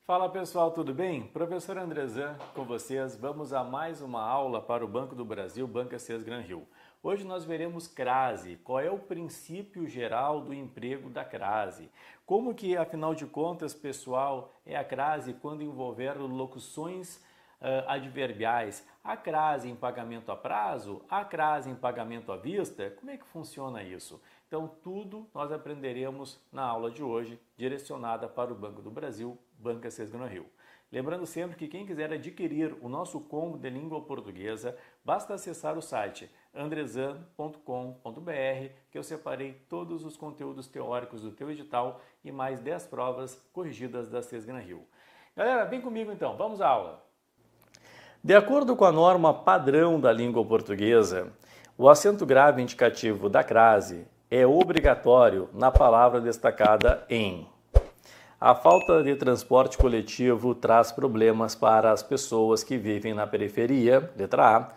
Fala pessoal, tudo bem? Professor Andrezan com vocês. Vamos a mais uma aula para o Banco do Brasil, Banca Ces Gran Rio. Hoje nós veremos crase, qual é o princípio geral do emprego da crase. Como que, afinal de contas, pessoal, é a crase quando envolver locuções adverbiais, a crase em pagamento a prazo, a crase em pagamento à vista, como é que funciona isso? Então, tudo nós aprenderemos na aula de hoje, direcionada para o Banco do Brasil, Banca Ces Gran Rio. Lembrando sempre que quem quiser adquirir o nosso combo de língua portuguesa, basta acessar o site andrezan.com.br, que eu separei todos os conteúdos teóricos do teu edital e mais 10 provas corrigidas da Ces Gran Rio. Galera, vem comigo então, vamos à aula! De acordo com a norma padrão da língua portuguesa, o acento grave indicativo da crase é obrigatório na palavra destacada em. A falta de transporte coletivo traz problemas para as pessoas que vivem na periferia, letra A.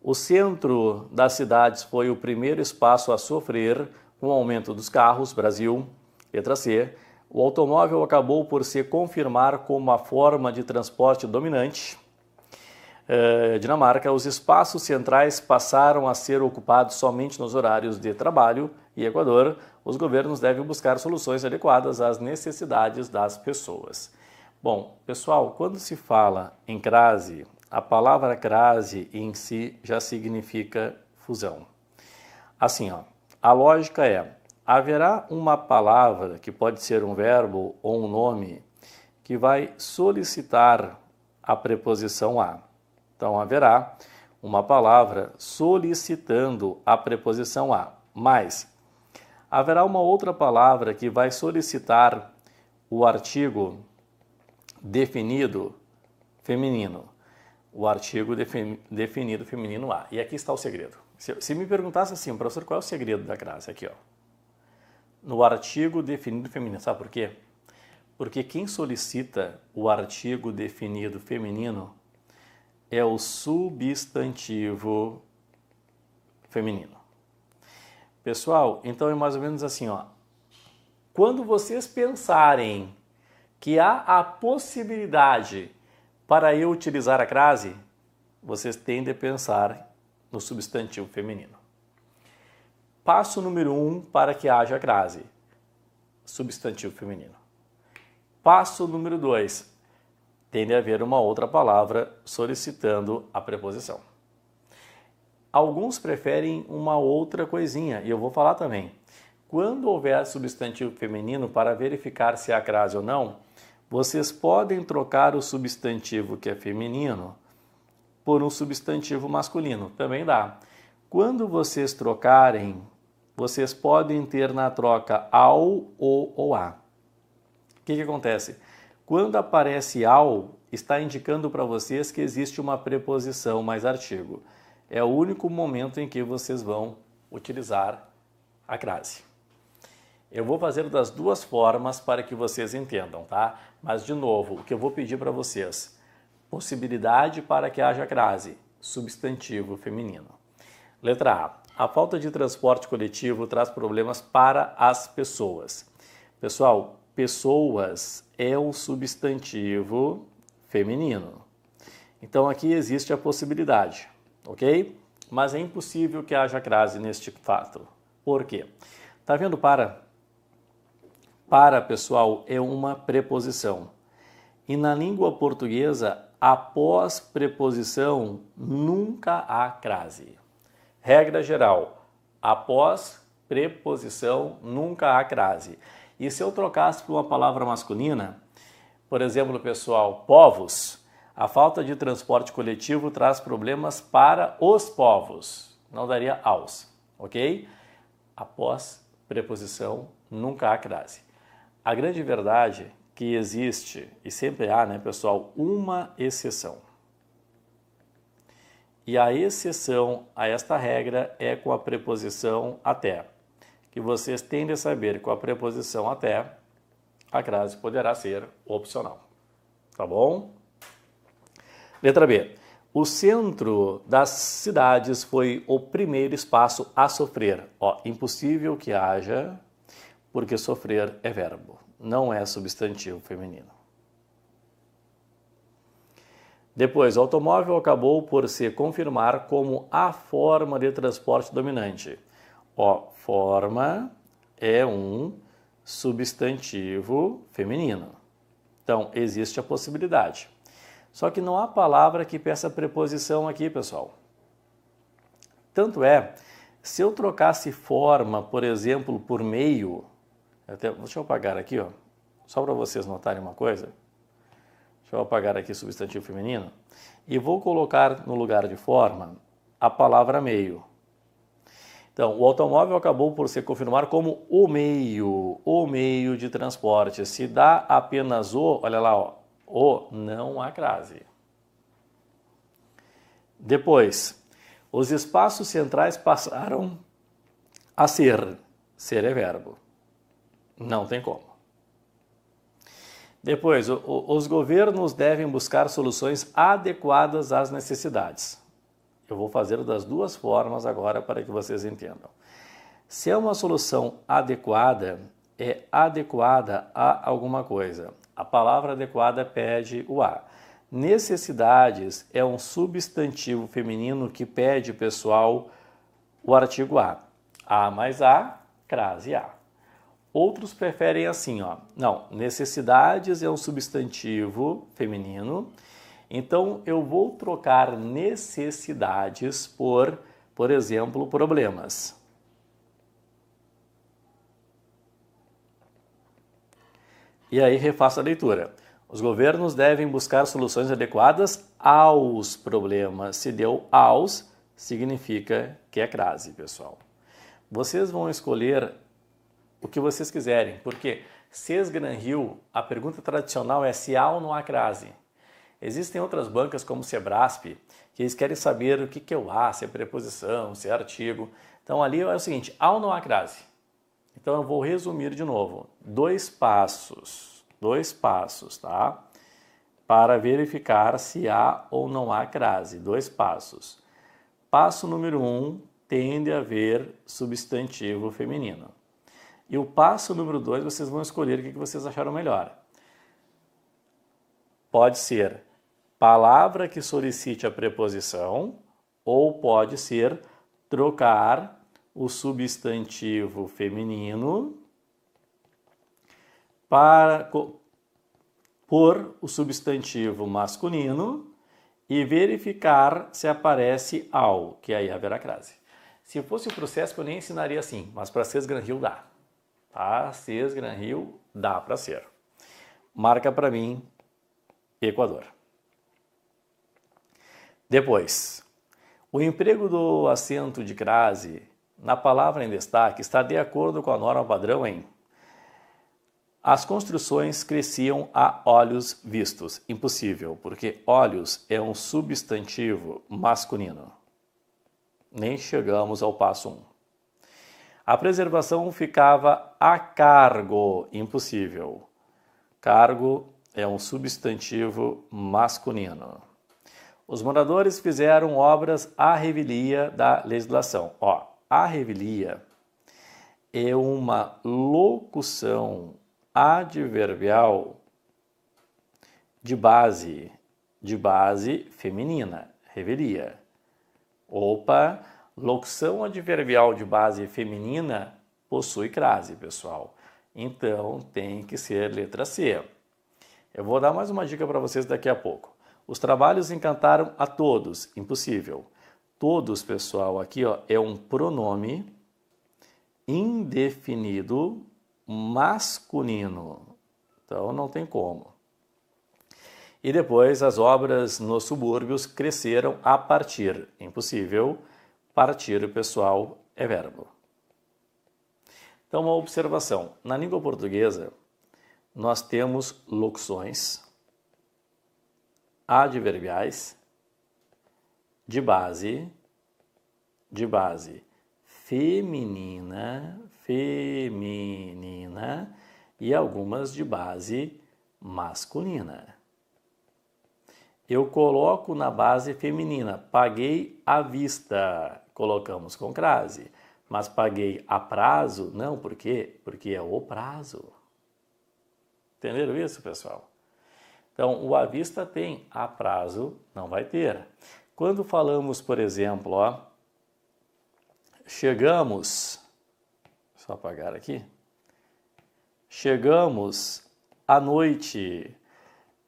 O centro das cidades foi o primeiro espaço a sofrer com o aumento dos carros, Brasil, letra C. O automóvel acabou por se confirmar como a forma de transporte dominante, Dinamarca. Os espaços centrais passaram a ser ocupados somente nos horários de trabalho. E Equador, os governos devem buscar soluções adequadas às necessidades das pessoas. Bom, pessoal, quando se fala em crase, a palavra crase em si já significa fusão. Assim, a lógica é, haverá uma palavra, que pode ser um verbo ou um nome, que vai solicitar a preposição a. Então, haverá uma palavra solicitando a preposição a, mas haverá uma outra palavra que vai solicitar o artigo definido feminino. O artigo definido feminino a. E aqui está o segredo. Se me perguntasse assim, professor, qual é o segredo da crase? Aqui, no artigo definido feminino. Sabe por quê? Porque quem solicita o artigo definido feminino é o substantivo feminino. Pessoal, então é mais ou menos assim, quando vocês pensarem que há a possibilidade para eu utilizar a crase, vocês têm de pensar no substantivo feminino. Passo número 1 para que haja crase, substantivo feminino. Passo número 2, tem de haver uma outra palavra solicitando a preposição. Alguns preferem uma outra coisinha, e eu vou falar também. Quando houver substantivo feminino, para verificar se há crase ou não, vocês podem trocar o substantivo que é feminino por um substantivo masculino, também dá. Quando vocês trocarem, vocês podem ter na troca ao ou a. O que acontece? Quando aparece ao, está indicando para vocês que existe uma preposição mais artigo. É o único momento em que vocês vão utilizar a crase. Eu vou fazer das duas formas para que vocês entendam, tá? Mas, de novo, o que eu vou pedir para vocês, possibilidade para que haja crase, substantivo feminino. Letra A. A falta de transporte coletivo traz problemas para as pessoas. Pessoal, pessoas é o substantivo feminino. Então, aqui existe a possibilidade, ok? Mas é impossível que haja crase neste fato. Por quê? Tá vendo para? Para, pessoal, é uma preposição. E na língua portuguesa, após preposição, nunca há crase. Regra geral, após preposição, nunca há crase. E se eu trocasse por uma palavra masculina, por exemplo, pessoal, povos, a falta de transporte coletivo traz problemas para os povos. Não daria aos, ok? Após preposição, nunca há crase. A grande verdade é que existe, e sempre há, né, pessoal, uma exceção. E a exceção a esta regra é com a preposição até. Que vocês têm de saber que com a preposição até, a crase poderá ser opcional. Tá bom? Letra B. O centro das cidades foi o primeiro espaço a sofrer. Impossível que haja, porque sofrer é verbo, não é substantivo feminino. Depois, o automóvel acabou por se confirmar como a forma de transporte dominante. Ó, forma é um substantivo feminino. Então, existe a possibilidade. Só que não há palavra que peça preposição aqui, pessoal. Tanto é, se eu trocasse forma, por exemplo, por meio, deixa eu apagar aqui, ó, só para vocês notarem uma coisa. Deixa eu apagar aqui substantivo feminino e vou colocar no lugar de forma a palavra meio. Então, o automóvel acabou por se confirmar como o meio de transporte. Se dá apenas o, olha lá, ó, o, não há crase. Depois, os espaços centrais passaram a ser. Ser é verbo. Não tem como. Depois, os governos devem buscar soluções adequadas às necessidades. Eu vou fazer das duas formas agora para que vocês entendam. Se é uma solução adequada, é adequada a alguma coisa. A palavra adequada pede o a. Necessidades é um substantivo feminino que pede, pessoal, o artigo a. A mais a, crase a. Outros preferem assim, ó. Não, necessidades é um substantivo feminino. Então, eu vou trocar necessidades por exemplo, problemas. E aí, refaço a leitura. Os governos devem buscar soluções adequadas aos problemas. Se deu aos, significa que é crase, pessoal. Vocês vão escolher o que vocês quiserem, porque Ces Gran Rio, a pergunta tradicional é se há ou não há crase. Existem outras bancas como o Sebrasp, que eles querem saber o que é o a, se é preposição, se é artigo. Então ali é o seguinte, há ou não há crase? Então eu vou resumir de novo. Dois passos, tá? Para verificar se há ou não há crase. Dois passos. Passo número 1, tende a haver substantivo feminino. E o passo número 2, vocês vão escolher o que vocês acharam melhor. Pode ser palavra que solicite a preposição ou pode ser trocar o substantivo feminino por o substantivo masculino e verificar se aparece ao, que aí haverá crase. Se fosse o processo, eu nem ensinaria assim, mas para Ces Gran Rio dá. Tá? Ces Gran Rio dá para ser. Marca para mim Equador. Depois, o emprego do acento de crase na palavra em destaque está de acordo com a norma padrão em as construções cresciam a olhos vistos. Impossível, porque olhos é um substantivo masculino. Nem chegamos ao passo 1. A preservação ficava a cargo. Impossível. Cargo é um substantivo masculino. Os moradores fizeram obras à revelia da legislação. Ó, a revelia é uma locução adverbial de base feminina, revelia. Opa, locução adverbial de base feminina possui crase, pessoal. Então, tem que ser letra C. Eu vou dar mais uma dica para vocês daqui a pouco. Os trabalhos encantaram a todos. Impossível. Todos, pessoal, aqui ó, é um pronome indefinido masculino. Então, não tem como. E depois, as obras nos subúrbios cresceram a partir. Impossível. Partir, pessoal, é verbo. Então, uma observação. Na língua portuguesa, nós temos locuções adverbiais de base feminina e algumas de base masculina. Eu coloco na base feminina, paguei à vista, colocamos com crase. Mas paguei a prazo? Não, por quê? Porque é o prazo. Entenderam isso, pessoal? Então, o à vista tem, a prazo não vai ter. Quando falamos, por exemplo, ó, chegamos, só apagar aqui, chegamos à noite,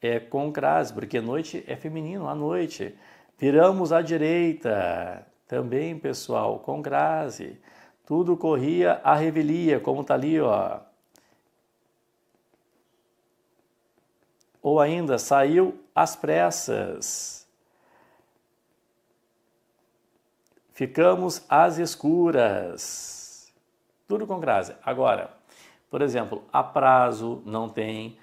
é com crase, porque noite é feminino, à noite. Viramos à direita, também, pessoal, com crase. Tudo corria à revelia, como está ali, ó. Ou ainda, saiu às pressas. Ficamos às escuras. Tudo com crase. Agora, por exemplo, a prazo não tem.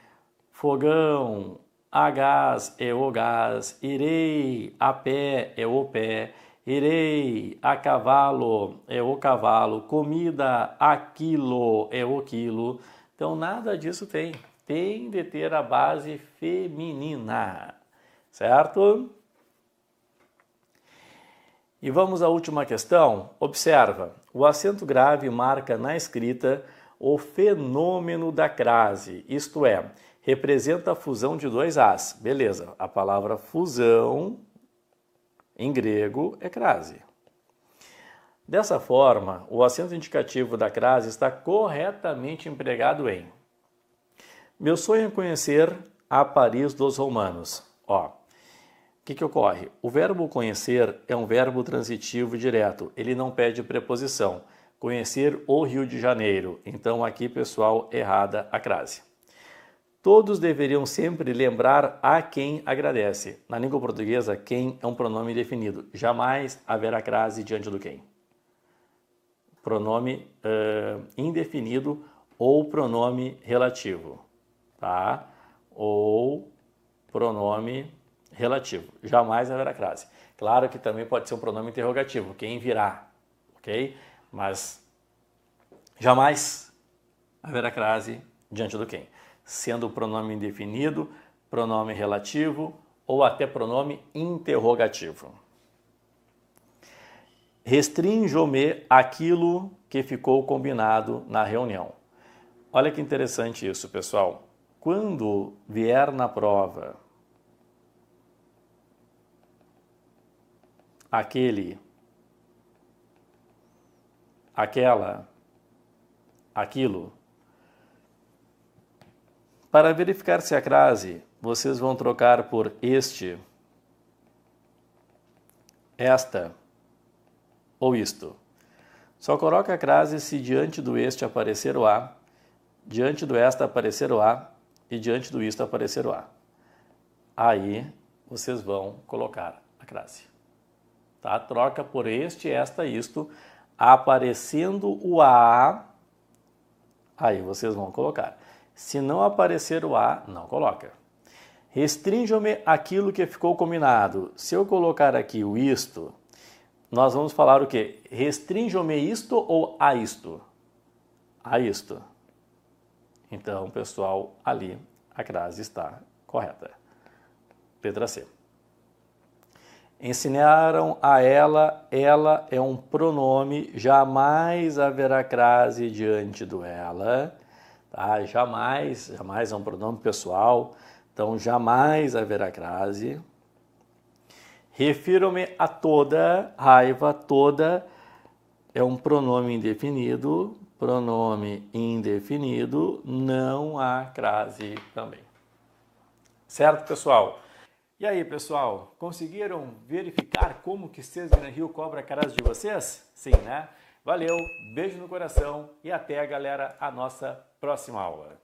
Fogão, a gás é o gás. Irei, a pé é o pé. Irei, a cavalo é o cavalo. Comida, a quilo é o quilo. Então, nada disso tem. Tem de ter a base feminina, certo? E vamos à última questão. Observa, o acento grave marca na escrita o fenômeno da crase, isto é, representa a fusão de dois As. Beleza, a palavra fusão, em grego, é crase. Dessa forma, o acento indicativo da crase está corretamente empregado em: meu sonho é conhecer a Paris dos romanos. Ó, o que ocorre? O verbo conhecer é um verbo transitivo direto. Ele não pede preposição. Conhecer o Rio de Janeiro. Então aqui, pessoal, errada a crase. Todos deveriam sempre lembrar a quem agradece. Na língua portuguesa, quem é um pronome indefinido. Jamais haverá crase diante do quem. Pronome indefinido ou pronome relativo. Tá? Ou pronome relativo. Jamais haverá crase. Claro que também pode ser um pronome interrogativo, quem virá, ok? Mas jamais haverá crase diante do quem, sendo o pronome indefinido, pronome relativo ou até pronome interrogativo. Restrinjo-me aquilo que ficou combinado na reunião. Olha que interessante isso, pessoal. Quando vier na prova aquele, aquela, aquilo, para verificar se a crase, vocês vão trocar por este, esta ou isto. Só coloca a crase se diante do este aparecer o a, diante do esta aparecer o a e diante do isto aparecer o a. Aí vocês vão colocar a crase. Tá? Troca por este, esta, isto, aparecendo o a, aí vocês vão colocar. Se não aparecer o a, não coloca. Restrinjam-me aquilo que ficou combinado. Se eu colocar aqui o isto, nós vamos falar o quê? Restrinjam-me isto ou a isto? A isto. Então, pessoal, ali a crase está correta. Letra C. Ensinaram a ela é um pronome, jamais haverá crase diante do ela. Tá? Jamais é um pronome pessoal, então jamais haverá crase. Refiro-me a toda, raiva, toda é um pronome indefinido, não há crase também. Certo, pessoal? E aí, pessoal, conseguiram verificar como que Cesar Rio cobra a crase de vocês? Sim, né? Valeu, beijo no coração e até, galera, a nossa próxima aula.